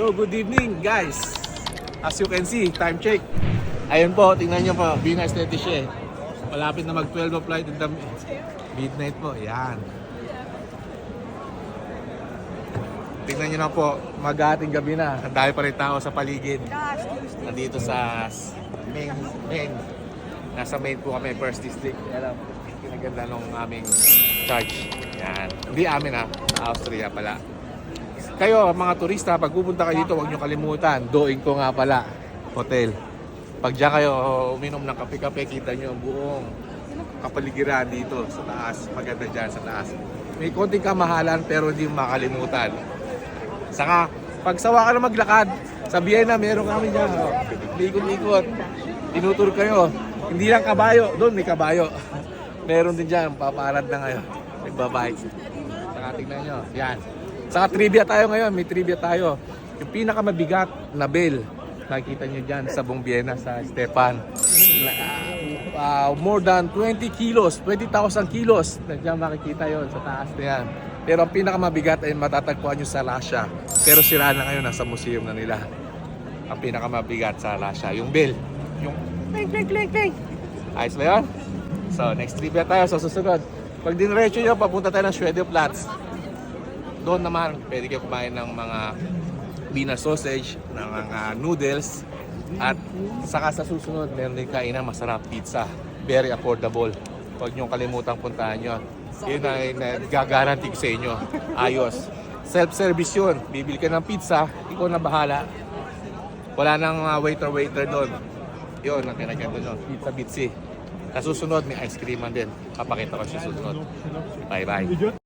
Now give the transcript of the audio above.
So, good evening guys. As you can see, time check. Ayun po, tingnan nyo po, Bina Estetische. Malapit na mag 12 of flight in the midnight po, yan. Tingnan nyo na po, mag-ating gabi na. Ang dami pa rin tao sa paligid. Nandito sa main. Nasa main po kami, first district. Alam, kinaganda nung aming charge. Yan. Hindi amin ha, sa Austria pala. Kayo, mga turista, pag pupunta kayo dito, huwag nyo kalimutan. Doing ko nga pala, hotel. Pag dyan kayo uminom ng kape-kape, kita nyo ang buong kapaligiran dito sa taas. Maganda dyan sa taas. May konting kamahalan pero hindi makalimutan. Saka, pag sawa ka na maglakad, sa Vienna, meron kami dyan. Ikot-ikot. Tinutur kayo. Hindi lang kabayo. Doon may kabayo. Meron din dyan. Papalad na ngayon. Nagbabike. Saka tignan nyo. Yan. Saka trivia tayo ngayon. May trivia tayo. Yung pinakamabigat na bell. Nakikita nyo dyan sa buong Vienna, sa Stepan. More than 20 kilos. 20,000 kilos. Nandiyan makikita yon sa taas na yan. Pero ang pinakamabigat ay matatagpuan nyo sa Russia. Pero sira na ngayon, nasa museum na nila. Ang pinakamabigat sa Russia. Yung bell. Yung clink. Ayos ba yun? So, next trivia tayo sa susunod. Pag diniretso nyo, papunta tayo ng Schwedenplatz. Doon naman, pwede kayo kumain ng mga Wiener sausage, ng mga noodles. At saka sa susunod, meron din kainan masarap pizza. Very affordable. Huwag nyo kalimutang puntahan yun. Yun ay nag-guarantee sa inyo. Ayos. Self-service yun. Bibili ka ng pizza, ikaw na bahala. Wala nang waiter doon. Yun, ang kinaganda doon. Pizza Bitsy. Sa susunod, may ice cream din. Papakita ko sa susunod. Bye-bye.